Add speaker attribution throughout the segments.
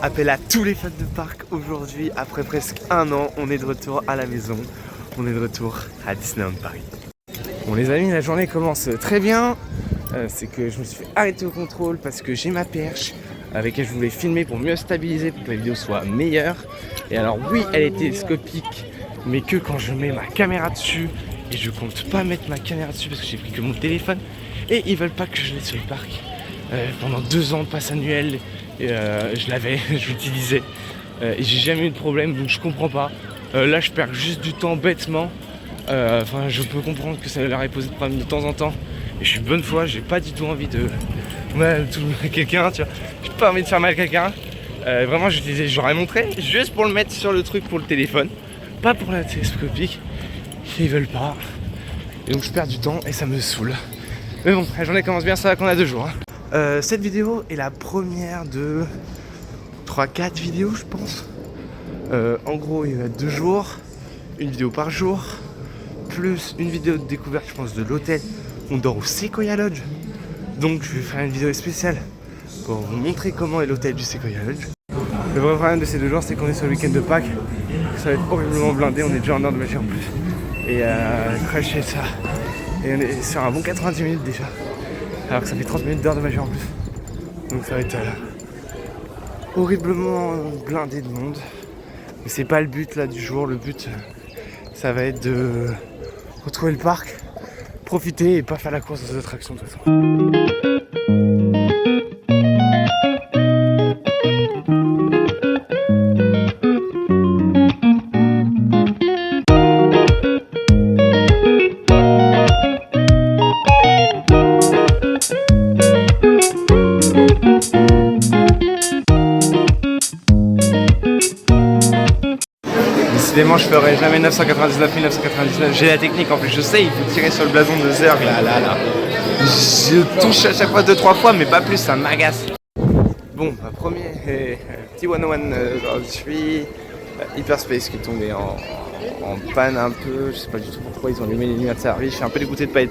Speaker 1: Appel à tous les fans de parc aujourd'hui, après presque un an, on est de retour à la maison. On est de retour à Disneyland Paris. Bon les amis, la journée commence très bien. C'est que je me suis fait arrêter au contrôle parce que j'ai ma perche avec laquelle je voulais filmer pour mieux stabiliser, pour que la vidéo soit meilleure. Et alors oui, elle est télescopique, mais que quand je mets ma caméra dessus. Et je compte pas mettre ma caméra dessus parce que j'ai pris que mon téléphone. Et ils veulent pas que je l'aide sur le parc. Pendant 2 ans de passe annuel, je l'avais, je l'utilisais. Et j'ai jamais eu de problème, donc je comprends pas. Là je perds juste du temps bêtement. Enfin je peux comprendre que ça leur ait posé de problème de temps en temps. Et je suis de bonne foi, j'ai pas du tout envie de quelqu'un, tu vois. J'ai pas envie de faire mal à quelqu'un. Vraiment j'aurais montré juste pour le mettre sur le truc pour le téléphone. Pas pour la télescopique. Ils veulent pas. Et donc je perds du temps et ça me saoule. Mais bon, la journée commence bien, ça va qu'on a 2 jours. Cette vidéo est la première de 3-4 vidéos je pense. En gros il y a 2 jours, une vidéo par jour, plus une vidéo de découverte je pense de l'hôtel. On dort au Sequoia Lodge. Donc je vais faire une vidéo spéciale pour vous montrer comment est l'hôtel du Sequoia Lodge. Le vrai problème de ces 2 jours c'est qu'on est sur le week-end de Pâques. Ça va être horriblement blindé, on est déjà en heure de magie en plus. Et crasher ça. Et on est sur un bon 90 minutes déjà. Alors que ça fait 30 minutes d'heure de magie en plus. Donc ça va être horriblement blindé de monde. Mais c'est pas le but là du jour. Le but ça va être de retrouver le parc, profiter et pas faire la course aux attractions de toute façon. Décidément je ferai jamais 999 999. J'ai la technique en plus, je sais, il faut tirer sur le blason de Zerg là. Je touche à chaque fois 2-3 fois mais pas plus, ça m'agace. Bon, ma premier petit 101, je suis Hyperspace qui est tombé en panne un peu. Je sais pas du tout pourquoi ils ont allumé les lumières de service. Je suis un peu dégoûté de pas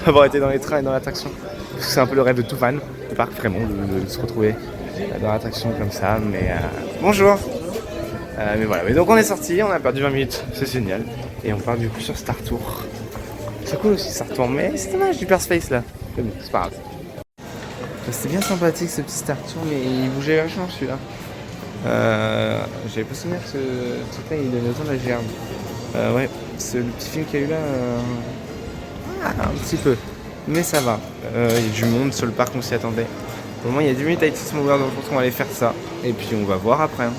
Speaker 1: avoir été dans les trains et dans l'attraction. Parce que c'est un peu le rêve de tout fan de parc vraiment, de se retrouver dans l'attraction comme ça. Mais bonjour. Mais voilà, mais donc on est sorti, on a perdu 20 minutes, c'est génial. Et on part du coup sur Star Tour. C'est cool aussi Star Tour, mais c'est dommage Hyperspace là. Mais bon, c'est pas grave. C'était bien sympathique ce petit Star Tour, mais il bougeait vachement celui-là. J'avais pas souvenir que ce truc-là il donnait autant de la gerbe. Ouais, c'est le petit film qu'il y a eu là. Un petit peu, mais ça va. Il y a du monde sur le parc, on s'y attendait. Au moment il y a 10 minutes à être ouvert, donc je pense qu'on va aller faire ça. Et puis on va voir après. Hein.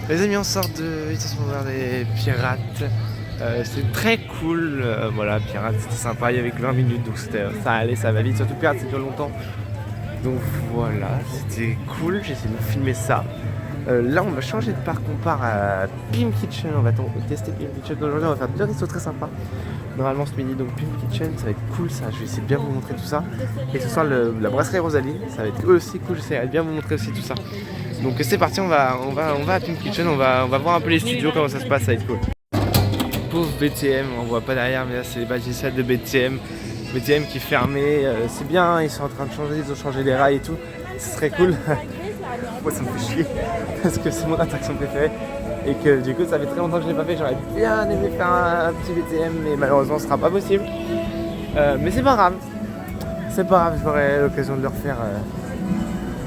Speaker 1: Les amis, on sort de Vitesse vers des pirates. C'était très cool. Voilà, pirates c'était sympa, il y avait que 20 minutes donc ça allait, ça va vite. Surtout pirates c'est dure longtemps. Donc voilà, c'était cool, j'ai essayé de vous filmer ça. Là on va changer de parc, on part à Pim Kitchen, on va tester Pim Kitchen. Aujourd'hui on va faire 2 restos très sympas. Normalement ce midi, donc Pim Kitchen, ça va être cool ça, je vais essayer de bien vous montrer tout ça. Et ce soir la brasserie Rosalie, ça va être aussi cool, j'essaierai de bien vous montrer aussi tout ça. Donc c'est parti, on va à Pim Kitchen, on va voir un peu les studios, comment ça se passe, ça va être cool. pauvre BTM, on voit pas derrière, mais là c'est les bâtisses de BTM. BTM qui est fermé, c'est bien, ils sont en train de changer, ils ont changé les rails et tout, c'est très cool. Moi ça me fait chier, parce que c'est mon attraction préférée. Et que du coup ça fait très longtemps que je l'ai pas fait, j'aurais bien aimé faire un petit BTM, mais malheureusement ce sera pas possible. Mais c'est pas grave, j'aurai l'occasion de le refaire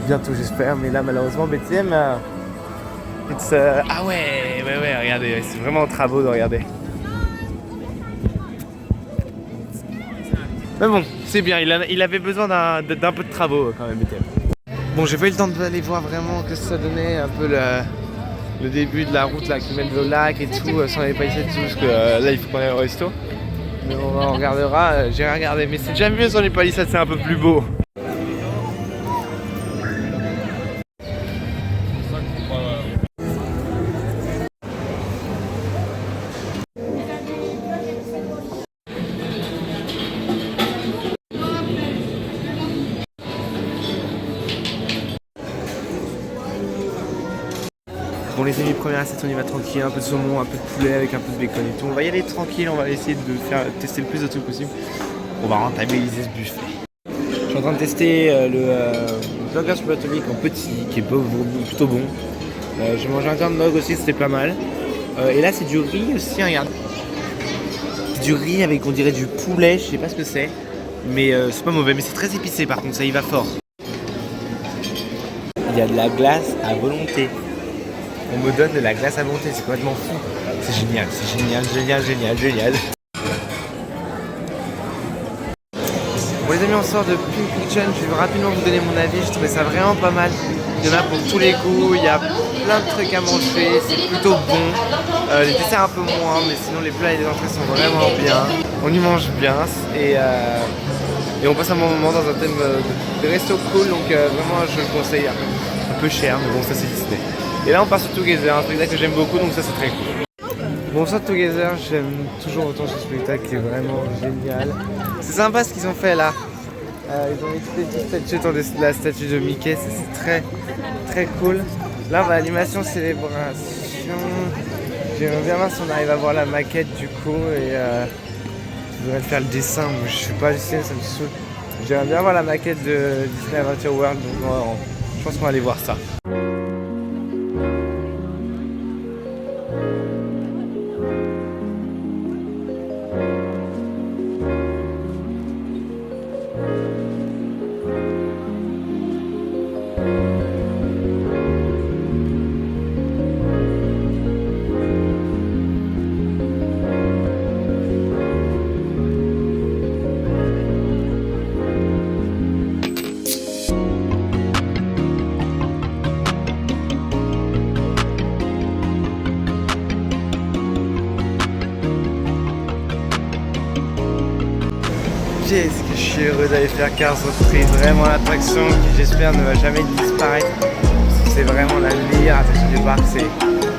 Speaker 1: bientôt j'espère, mais là malheureusement BTM... Ah ouais, regardez, c'est vraiment en travaux de regarder. Mais bon, c'est bien, il avait besoin d'un peu de travaux quand même, BTM. Bon, j'ai pas eu le temps d'aller voir vraiment que ça donnait un peu le début de la route là qui mène au lac et tout, sans les palissades et tout, parce que là il faut qu'on aille au resto. Mais on regardera, j'ai regardé, mais c'est déjà mieux sans les palissades, c'est un peu plus beau. Bon les amis, première assiette, on y va tranquille, un peu de saumon, un peu de poulet avec un peu de bacon et tout. On va y aller tranquille, on va essayer de tester le plus de trucs possible. On va rentabiliser ce buffet. Je suis en train de tester le burger super atomique en petit, qui est plutôt bon. J'ai mangé un corn dog aussi, c'était pas mal. Et là c'est du riz aussi, regarde. C'est du riz avec on dirait du poulet, je sais pas ce que c'est. Mais c'est pas mauvais, mais c'est très épicé par contre, ça y va fort. Il y a de la glace à volonté. On me donne de la glace à volonté, c'est complètement fou. C'est génial, génial. Bon les amis, on sort de Pink Kitchen, je vais rapidement vous donner mon avis, je trouvais ça vraiment pas mal. Il y en a pour tous les goûts, il y a plein de trucs à manger, c'est plutôt bon. Les desserts un peu moins, mais sinon les plats et les entrées sont vraiment bien. On y mange bien et on passe un bon moment dans un thème de resto cool, donc vraiment je le conseille. Un peu cher, mais bon ça c'est Disney. Et là on part sur Together, un spectacle que j'aime beaucoup, donc ça c'est très cool. Bon ça Together, j'aime toujours autant ce spectacle qui est vraiment génial. C'est sympa ce qu'ils ont fait là. Ils ont mis toutes les petites statues dans la statue de Mickey, c'est très cool. Là on va à l'animation célébration. J'aimerais bien voir si on arrive à voir la maquette du coup et je voudrais faire le dessin, mais je suis pas Disney, ça me saoule. J'aimerais bien voir la maquette de Disney Adventure World, donc je pense qu'on va aller voir ça. Qu'est-ce que je suis heureux d'aller faire Cars of Trees, vraiment l'attraction qui j'espère ne va jamais disparaître. C'est vraiment la meilleure attraction du parc, c'est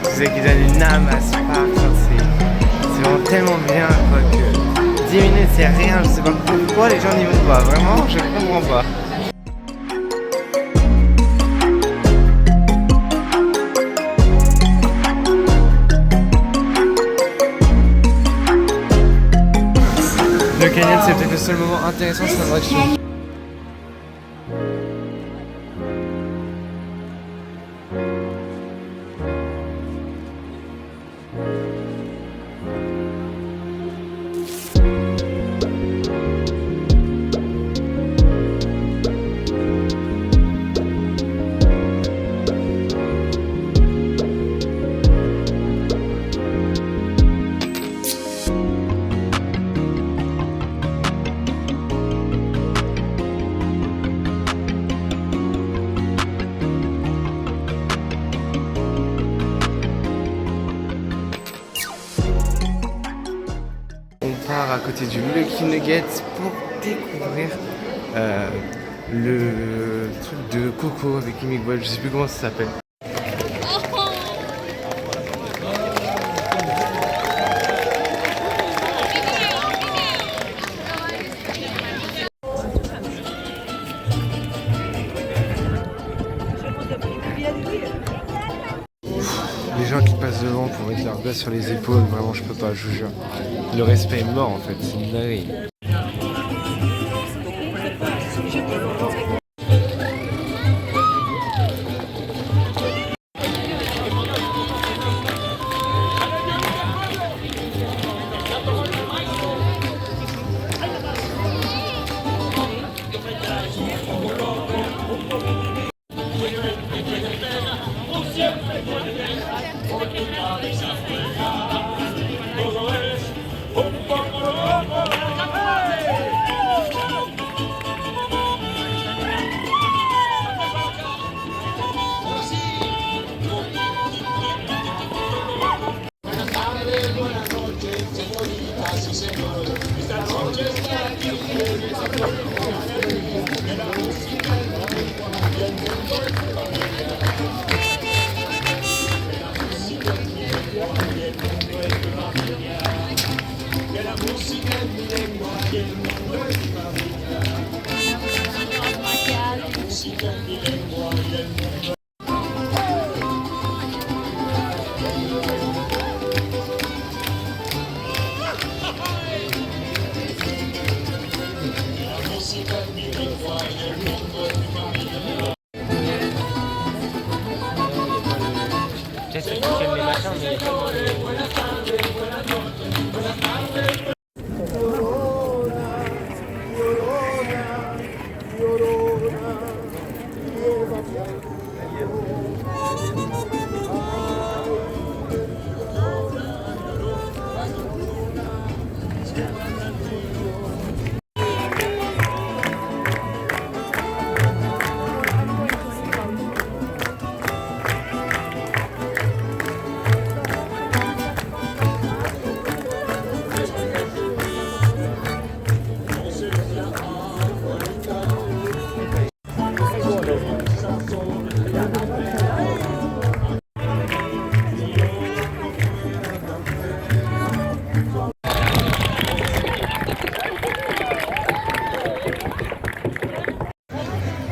Speaker 1: celle qui donne une âme à ce parc, c'est vraiment tellement bien quoi, que 10 minutes c'est rien, je sais pas pourquoi les gens n'y vont pas, vraiment je comprends pas. Le canyon c'est peut-être le seul moment intéressant de cette attraction. À côté du Lucky Nuggets pour découvrir le truc de Coco avec Amy Boyle, je sais plus comment ça s'appelle. Les gens qui passent devant pour mettre leur gosse sur les épaules, vraiment je peux pas, je vous jure. Le respect est mort en fait, c'est une dinguerie.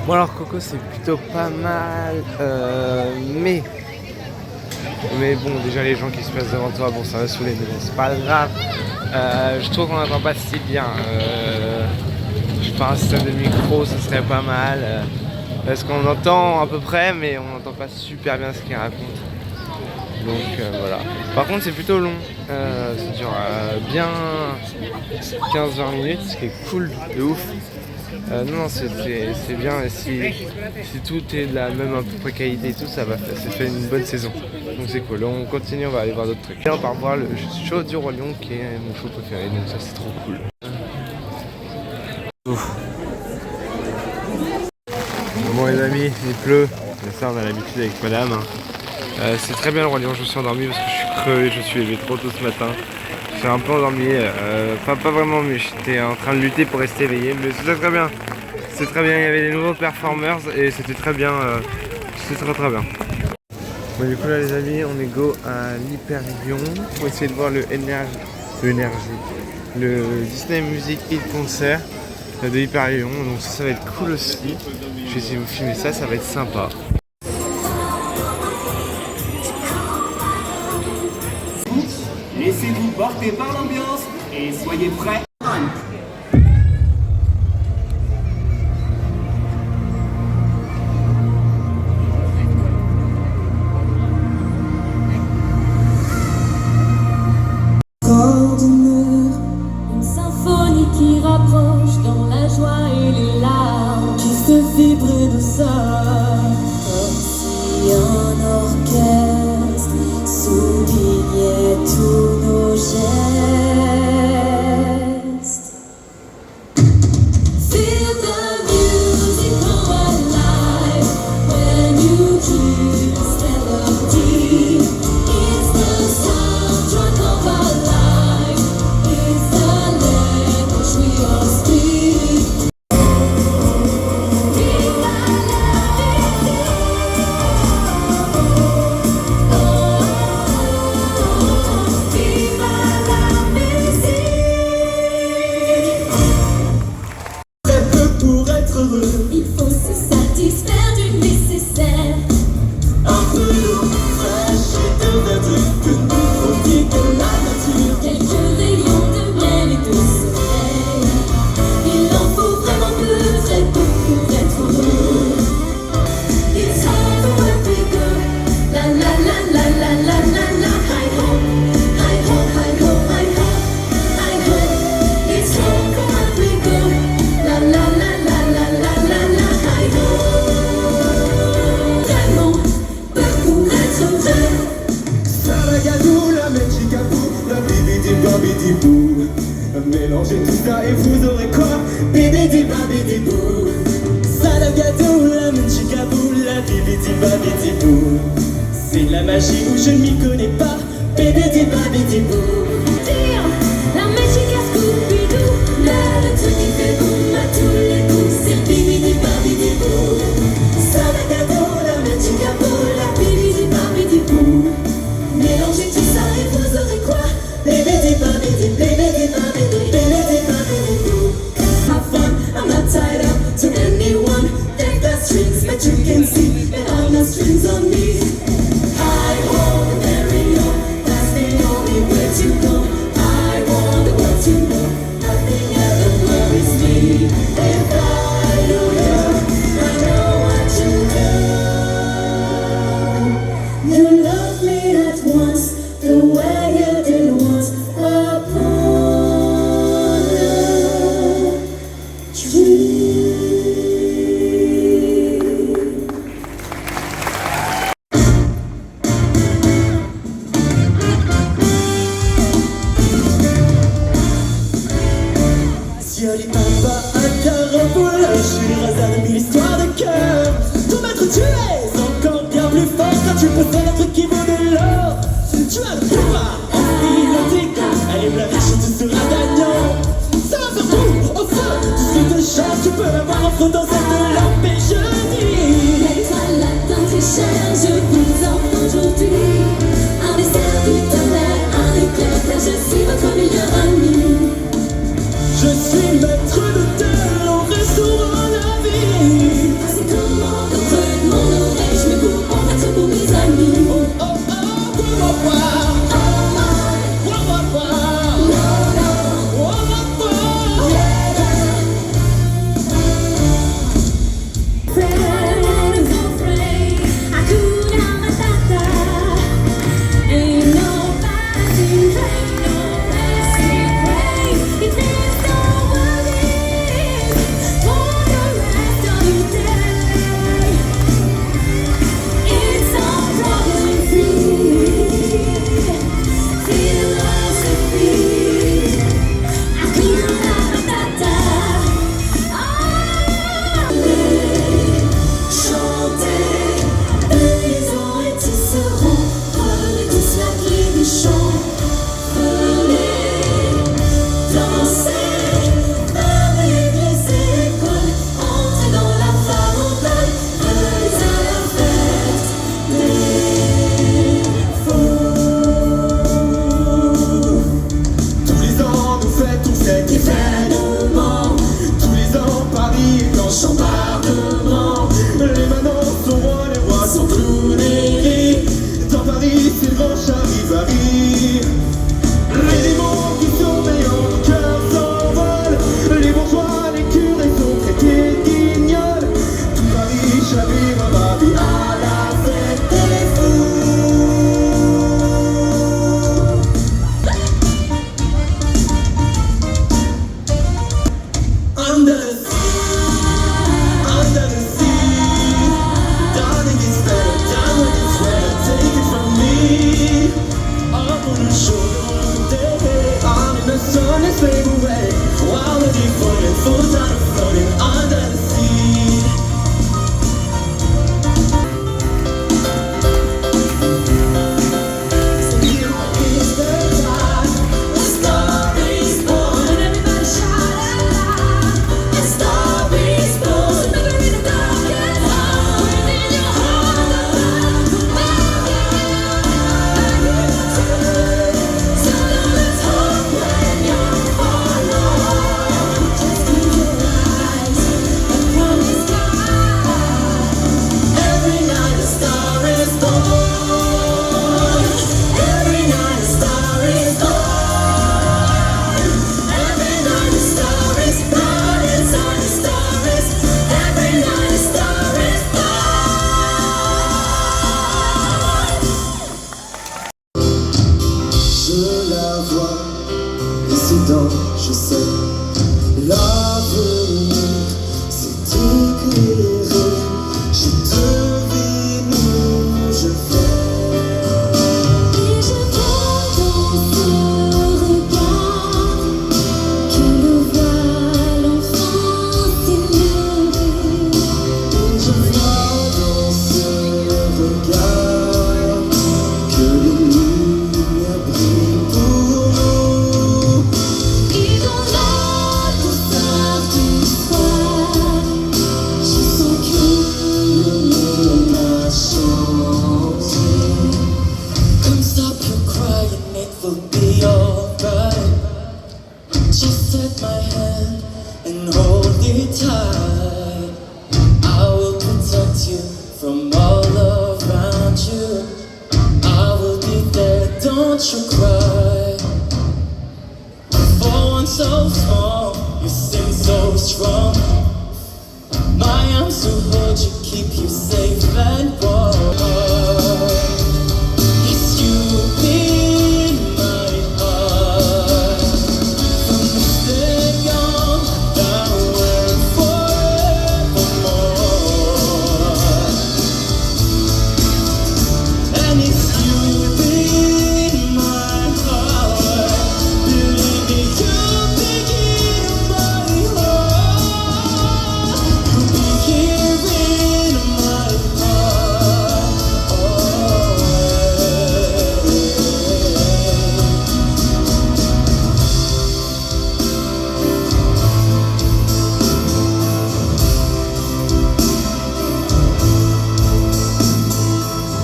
Speaker 1: Bon alors Coco c'est plutôt pas mal, mais bon déjà les gens qui se passent devant toi, bon ça va saouler mais bon c'est pas grave. Je trouve qu'on n'entend pas si bien, je pense un système de micro ce serait pas mal, parce qu'on entend à peu près mais on n'entend pas super bien ce qu'il raconte. Donc voilà. Par contre c'est plutôt long, ça dure bien 15-20 minutes, ce qui est cool de ouf. Non, c'est bien, si tout est de la même à peu près qualité et tout, ça fait une bonne saison. Donc c'est cool, on continue, on va aller voir d'autres trucs. Et on part voir le show du Roi Lion qui est mon show préféré, donc ça c'est trop cool. Ouf. Bon les amis, il pleut, mais ça on a l'habitude avec madame. C'est très bien le Roi Lion, je me suis endormi parce que je suis crevé, je suis levé trop tôt ce matin. Je suis un peu endormi, pas vraiment, mais j'étais en train de lutter pour rester éveillé, mais c'était très bien. C'était très bien, il y avait des nouveaux performers et c'était très bien, c'était très bien. Bon du coup là les amis, on est go à l'Hyperion pour essayer de voir le Disney Music Hit Concert de Hyperion, donc ça va être cool aussi. Je vais essayer de vous filmer ça, ça va être sympa.
Speaker 2: Laissez-vous porter par l'ambiance et soyez prêts.
Speaker 3: Une symphonie qui rapproche dans la joie et les larmes, qui fait vibrer nos sœurs, comme si un orchestre soulignait tous nos gestes. Feel the music come alive when you hear this melody. It's the soundtrack of our life.
Speaker 4: babidi bou. Mélangez tout ça et vous aurez quoi? Bibidi babidi bou. Salade gâteau, la munchikabou, la bibidi babidi bou. C'est de la magie où je ne m'y connais pas. Bibidi babidi bou.
Speaker 3: La magie à Scooby-Doo, le truc qui fait boum à tous les coups, c'est le bibidi babidi bou. Salade gâteau, la munchikabou, la bibidi babidi bou. Mélangez tout ça et vous aurez quoi? Bibidi babidi, bibidi babidi, bibidi babidi bou. Have fun, I'm not tied up to anyone. Take the strings, but you can see that I'm no strings on me. I hold the very own, that's the only way to go. I want the world to know, nothing ever worries me. If I know you, I know what you know. You love me at once, the way you did once upon a tree.
Speaker 4: Si Ali Baba à Caraboule, je suis rasé de mille histoires de cœur. Tout maître, tu es encore bien plus fort quand tu possèdes un truc qui vaut de l'or. Tu as le pouvoir, antilotique, allez me la riche, tu seras gagnant. Ça va faire tout, au feu, tout ce que de chance tu peux avoir en frottant cette lampe. Et je dis,
Speaker 3: L'étoile atteint tes chairs, je vous offre aujourd'hui un dessert du tonnerre, un éclair, je suis votre meilleur ami.
Speaker 4: je suis maître d'hôtel au restaurant La Vie.
Speaker 3: C'est comment de creux de mon oreille, je me coupe en quatre pour mes amis.
Speaker 4: Oh oh oh, au revoir. Au revoir. Au revoir.
Speaker 3: Friends, oh friend, Hakuna Matata. Ain't nobody playing no racing race. It means no worries for the rest of your day. It's all problem free. Philosophy. Hakuna Matata. Chanter, ils ont été seront, prenez tous la clé du chant. Venez danser, avec les écoles, entrez dans la farandole, venez à la fête des fous.
Speaker 4: Tous les ans nous fêtons cet événement. Tous les ans Paris est en chambardement. Les manants sont rois, les rois sont clowns et gris. Dans Paris c'est le grand charivari. Les démons qui sommeillent en nos cœurs s'envolent. Les bourgeois, les curés sont traités d'ignoles. Tout Paris chavire à Babi à la fête des fous. Under the sea, darling, it's better, darling, it's better, take it from me. Up on the shore of the day, I'm in the sun, let's fade away. While the deep floating, full time floating under the sea. So here is the time,
Speaker 3: The star is born, and everybody shout out loud. The star is born, never in the darkest hour. Within your heart, the love will so let's hope when you're forlorn. Just keep your eyes upon the sky. Every night a star is born. Every night a star is born. Every night a star is born. Inside a star is. Every night a star is born.
Speaker 4: je la vois, et soudain je sais, l'avenir s'est éclairé, je devine où je vais.
Speaker 3: Et je vois dans ce me tight. I will protect you from all around you. I will be there, don't you cry. For one so small, you seem so strong. My arms to hold you, keep you safe and warm. Yes, you'll be in my heart. From this day on, now and forevermore. And if you'll be in my heart, believe me, you'll be in my heart. You'll be here in my heart always.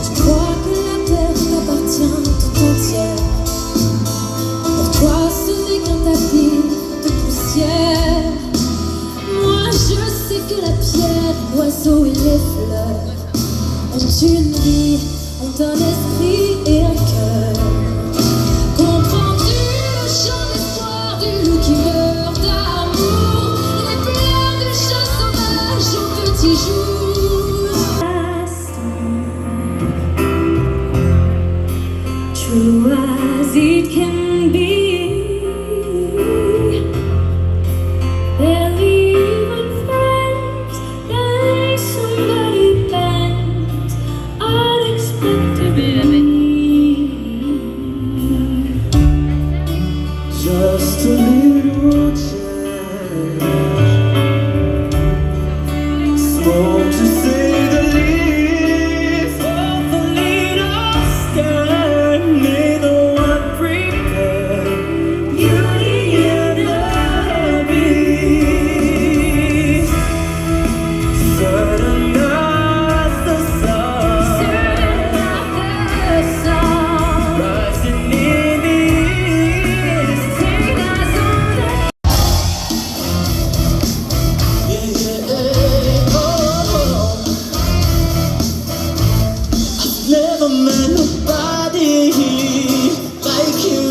Speaker 5: Je crois que la terre t'appartient tout entière. Pour toi, ce n'est qu'un tapis de poussière. Moi, je sais que la pierre, l'oiseau et les fleurs ont une vie, ont un esprit et un cœur. Comprends-tu le chant d'espoir du loup qui meurt d'amour, les pleurs de chat sauvage au petit jour? True as it can be, they'll even friends like somebody bent unexpectedly.
Speaker 4: Just a little change, small to say the least. Of a little scan, neither one prepared. Beauty and the beast, certain as the sun, rising in the east.
Speaker 3: Never met nobody like you.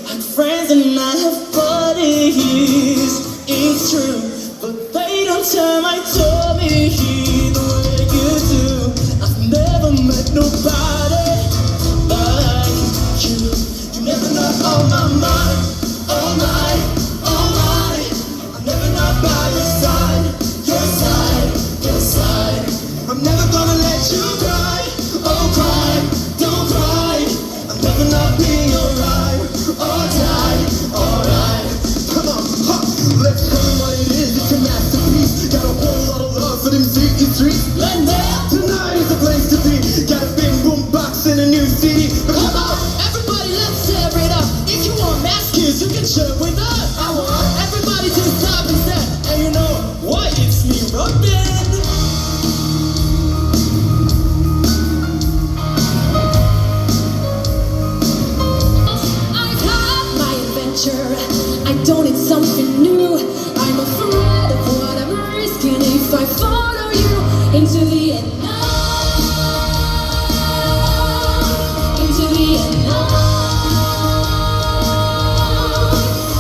Speaker 3: Had friends and I have buddies. It's true, but they don't turn my tummy the way you do. I've never met nobody like you. You never not on my mind, all night, all night. I'm never not by your side, your side, your side. I'm never gonna let you cry. Oh, cry, don't cry. I'm never not being alright. Or die, alright. Come on, ha. Let's tell me what it is. It's a masterpiece. Got a whole lot of love for them city streets. Tonight is the place to be. Got a big boom box and a new CD. But come on, everybody, let's tear it up. If you want maskers, you can share with us. I want everybody to stop and stand. And you know what? It's me, Robin.
Speaker 5: I've had my adventure. I don't need something new. I'm afraid of what I'm risking if I follow you into the unknown. Into the unknown.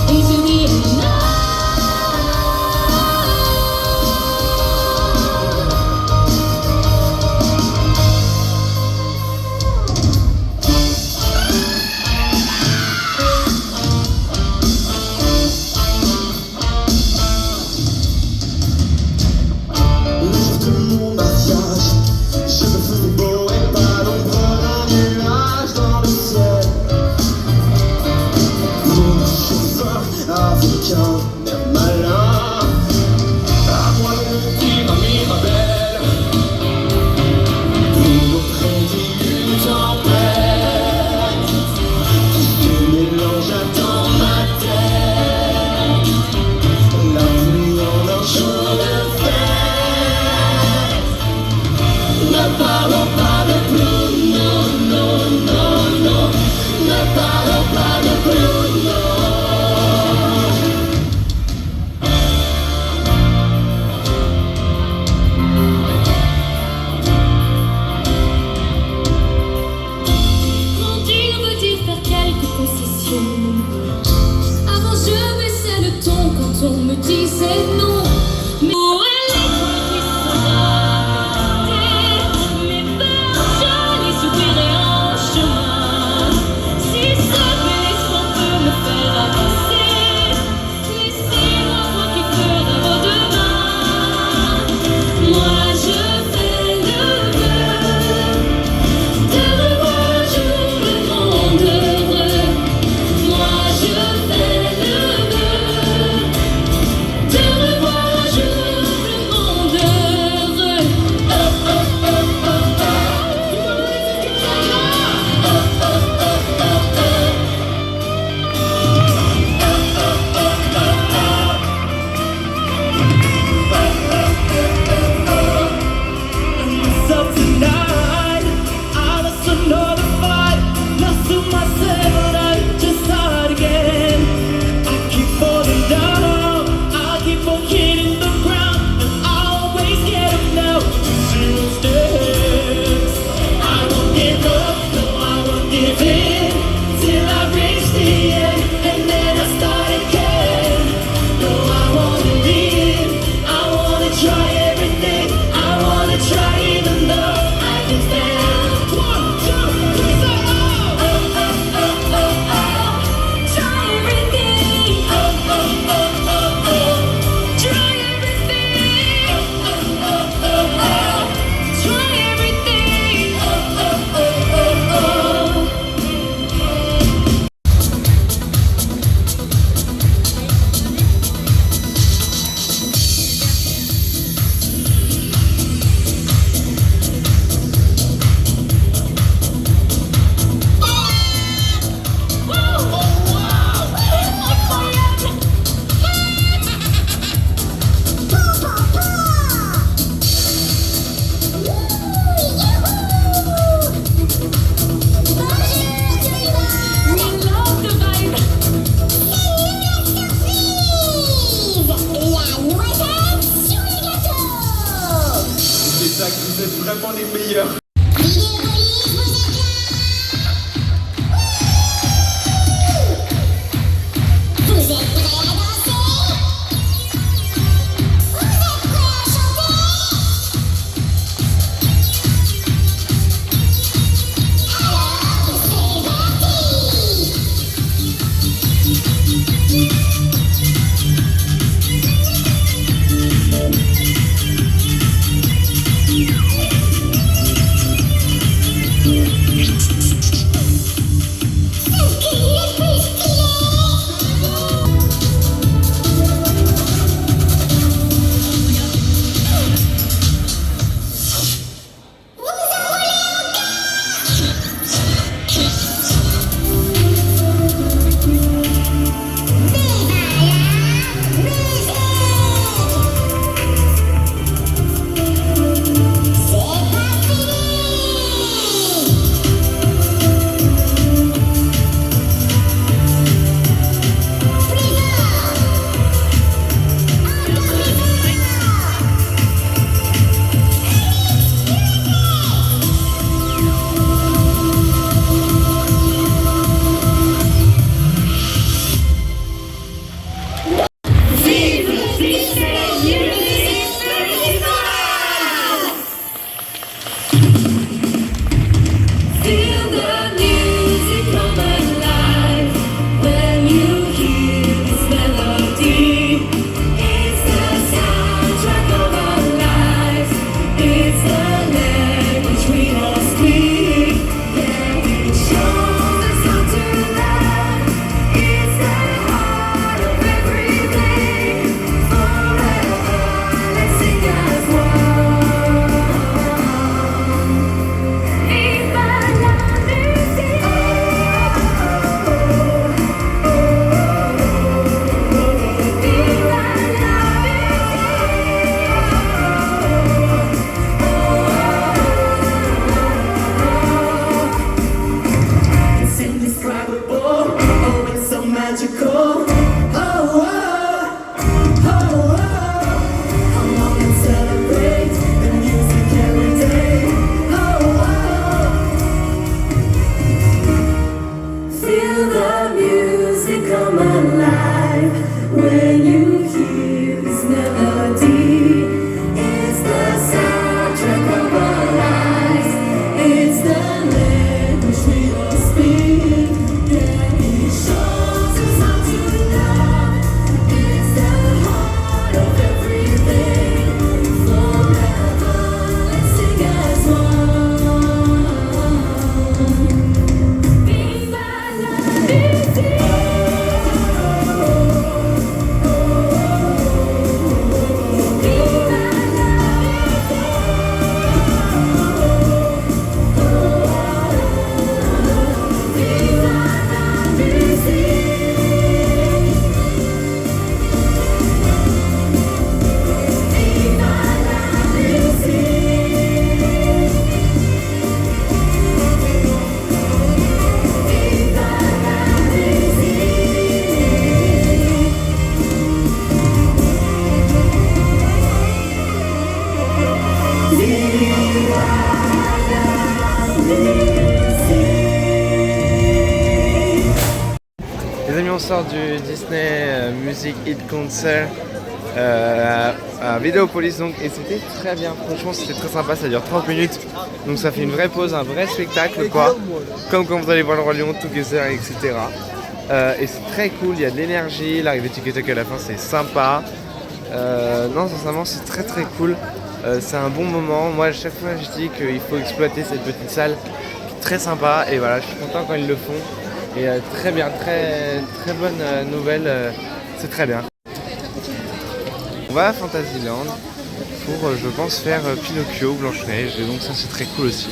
Speaker 5: Into the unknown. Avant je baissais le ton quand on me disait non. Mais où est l'étoile qui sera mes peurs, je les oublierai en chemin. Si ce bel espoir peut me faire avancer, laissez-moi voir qui fera vos demain. Moi je fais le vœu de revoir un jour le monde heureux. Moi je fais le vœu de revoir un jour
Speaker 1: sponsor du Disney Music Hit Concert à Vidéopolis donc, et c'était très bien, franchement c'était très sympa, ça dure 30 minutes donc ça fait une vraie pause, un vrai spectacle quoi, comme quand vous allez voir le Roi Lion, Together, etc. Et c'est très cool, il y a de l'énergie, l'arrivée de TikTok à la fin c'est sympa. Non, sincèrement c'est très très cool, c'est un bon moment. Moi à chaque fois je dis qu'il faut exploiter cette petite salle qui est très sympa et voilà, je suis content quand ils le font et très bien, très bonne nouvelle, c'est très bien. On va à Fantasyland pour je pense faire Pinocchio, Blanche-Neige et donc ça c'est très cool aussi.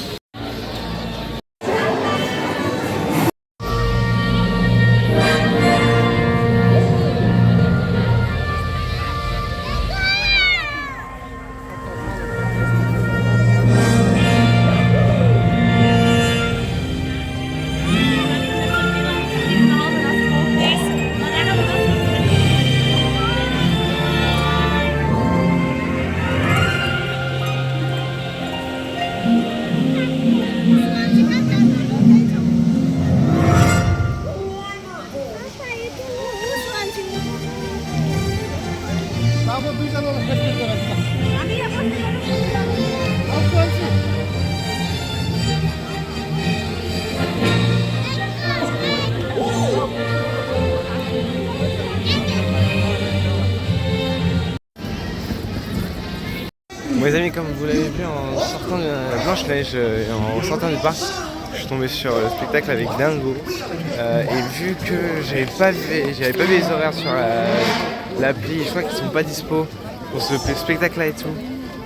Speaker 1: Bon les amis, comme vous l'avez vu en sortant de Blanche-Neige, en sortant du parc, je suis tombé sur le spectacle avec Dingo et vu que j'avais pas vu les horaires sur l'appli, je crois qu'ils sont pas dispo pour ce spectacle là et tout,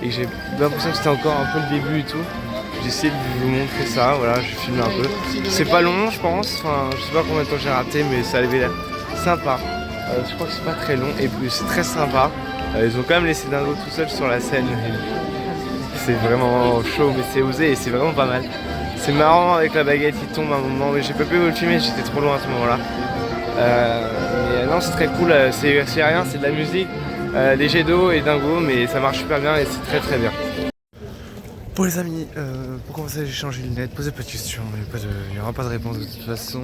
Speaker 1: et que j'ai l'impression que c'était encore un peu le début et tout, j'ai essayé de vous montrer ça, voilà, je filme un peu. C'est pas long je pense, enfin je sais pas combien de temps j'ai raté mais ça avait l'air sympa, je crois que c'est pas très long et puis c'est très sympa. Ils ont quand même laissé Dingo tout seul sur la scène. C'est vraiment chaud mais c'est osé et c'est vraiment pas mal. C'est marrant avec la baguette qui tombe à un moment, mais j'ai pas pu vous le filmer, j'étais trop loin à ce moment là. Mais non c'est très cool, c'est rien, c'est de la musique, des jets d'eau et Dingo, mais ça marche super bien et c'est très très bien. Bon les amis, pour commencer j'ai changé de lunettes, posez pas de questions, il n'y aura pas de réponse de toute façon.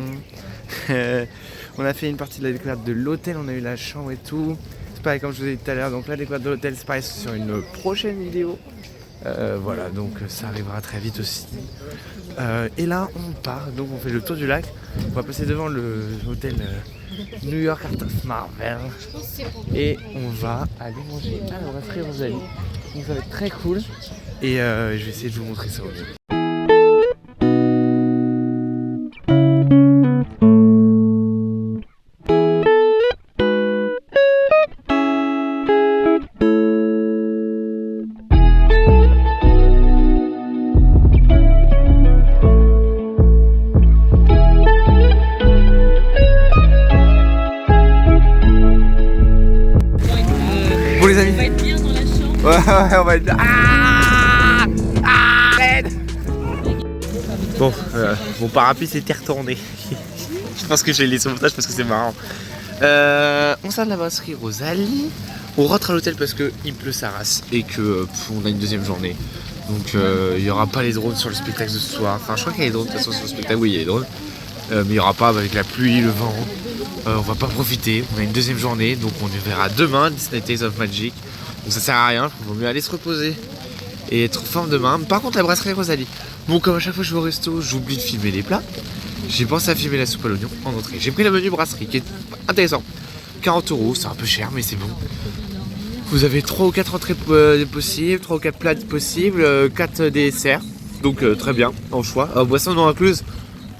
Speaker 1: On a fait une partie de la découverte de l'hôtel, on a eu la chambre et tout. Pareil comme je vous ai dit tout à l'heure, donc la découverte de l'hôtel c'est pareil sur une prochaine vidéo. Voilà, donc ça arrivera très vite aussi. Et là on part, donc on fait le tour du lac. On va passer devant l'hôtel New York Art of Marvel. Et on va aller manger à la brasserie Rosalie. Donc ça va être très cool. Et je vais essayer de vous montrer ça au mieux. Bon les amis, on va être bien dans la chambre. Ouais, on va être bien. Arrête. Bon, mon parapluie s'était retourné. Je pense que j'ai laissé au montage parce que c'est marrant. On sort de la brasserie Rosalie. On rentre à l'hôtel parce qu'il pleut sa race et que on a une deuxième journée. Donc il n'y aura pas les drones sur le spectacle de ce soir. Enfin je crois qu'il y a les drones de toute façon sur le spectacle, oui il y a les drones. Mais il n'y aura pas avec la pluie, le vent. On va pas profiter, on a une deuxième journée, donc on le verra demain, Disney Tales of Magic. Donc ça sert à rien, il vaut mieux aller se reposer et être en forme demain. Par contre la brasserie Rosalie, bon comme à chaque fois je vais au resto, j'oublie de filmer les plats. J'ai pensé à filmer la soupe à l'oignon en entrée. J'ai pris le menu brasserie qui est intéressant. 40 €, c'est un peu cher mais c'est bon. Vous avez 3 ou 4 entrées possibles, 3 ou 4 plats possibles, 4 desserts. Donc très bien, en choix. Boisson non incluse.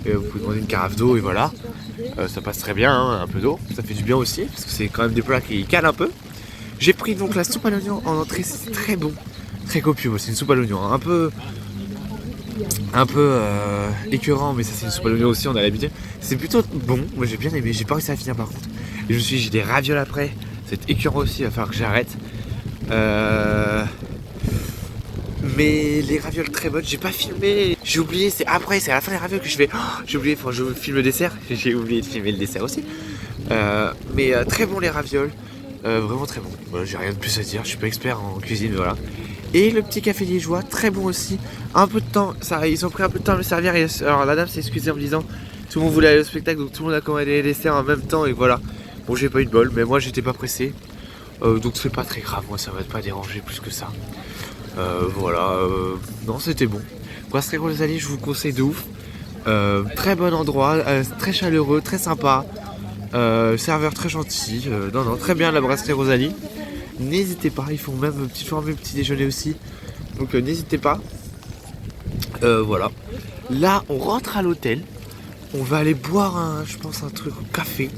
Speaker 1: Et vous pouvez demander une carafe d'eau et voilà. Ça passe très bien, hein, un peu d'eau. Ça fait du bien aussi, parce que c'est quand même des plats qui calent un peu. J'ai pris donc la soupe à l'oignon en entrée, c'est très bon. Très copieux, c'est une soupe à l'oignon. Hein, un peu écœurant, mais ça c'est une soupe à l'oignon aussi, on a l'habitude. C'est plutôt bon, moi j'ai bien aimé, j'ai pas réussi à finir par contre. Et je me suis dit, j'ai des ravioles après, c'est écœurant aussi, il va falloir que j'arrête. Mais les ravioles très bonnes, j'ai pas filmé, j'ai oublié, c'est à la fin des ravioles que je fais, j'ai oublié, je filme le dessert, j'ai oublié de filmer le dessert aussi. Mais très bon les ravioles, vraiment très bon. Voilà, j'ai rien de plus à dire, je suis pas expert en cuisine, voilà. Et le petit café liégeois, très bon aussi. Un peu de temps, ils ont pris un peu de temps à me servir. Alors la dame s'est excusée en me disant Tout le monde voulait aller au spectacle, donc tout le monde a commandé les desserts en même temps et voilà. Bon, j'ai pas eu de bol, mais moi j'étais pas pressé. Donc c'est pas très grave, moi ça va pas déranger plus que ça. Voilà, non c'était bon. Brasserie Rosalie, je vous conseille de ouf. Très bon endroit, très chaleureux, très sympa. Serveur très gentil. Non, très bien la brasserie Rosalie. N'hésitez pas, ils font même petit déjeuner aussi. Donc n'hésitez pas. Voilà. Là, on rentre à l'hôtel. On va aller boire je pense un truc au café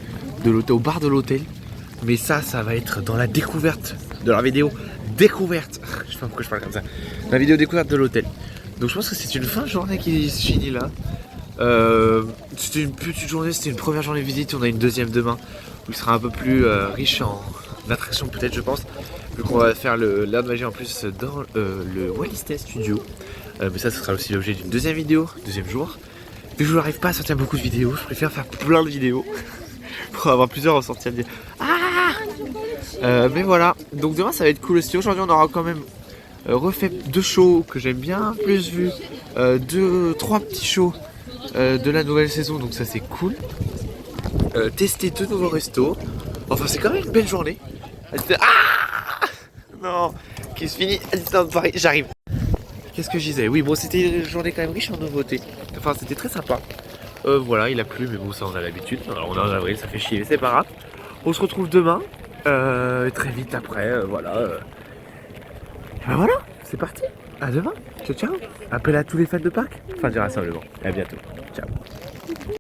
Speaker 1: de l'hôtel, au bar de l'hôtel. Mais ça va être dans la découverte de la vidéo découverte. Je sais pas pourquoi je parle comme ça. La vidéo découverte de l'hôtel. Donc je pense que c'est une fin de journée qui se finit là. C'était une petite journée, c'était une première journée de visite. On a une deuxième demain où il sera un peu plus riche en attractions peut-être je pense. Vu qu'on va faire l'art de magie en plus dans le Walt Disney Studio. Mais ça ce sera aussi l'objet d'une deuxième vidéo, deuxième jour. Mais je n'arrive pas à sortir beaucoup de vidéos, je préfère faire plein de vidéos. Pour avoir plusieurs ressorties à me dire. Mais voilà, donc demain ça va être cool aussi. Aujourd'hui on aura quand même refait 2 shows que j'aime bien, plus vu 3 petits shows de la nouvelle saison, donc ça c'est cool. Tester 2 nouveaux restos. Enfin c'est quand même une belle journée. Non, qui se finit à Disneyland Paris, j'arrive. Qu'est-ce que je disais? Oui bon c'était une journée quand même riche en nouveautés. Enfin c'était très sympa. Voilà, il a plu, mais bon, ça on a l'habitude. Alors on est en avril, ça fait chier, mais c'est pas grave. On se retrouve demain, très vite après, voilà. Et ben voilà, c'est parti. À demain. Ciao, ciao. Appel à tous les fans de parc. Fin du rassemblement. Et à bientôt. Ciao.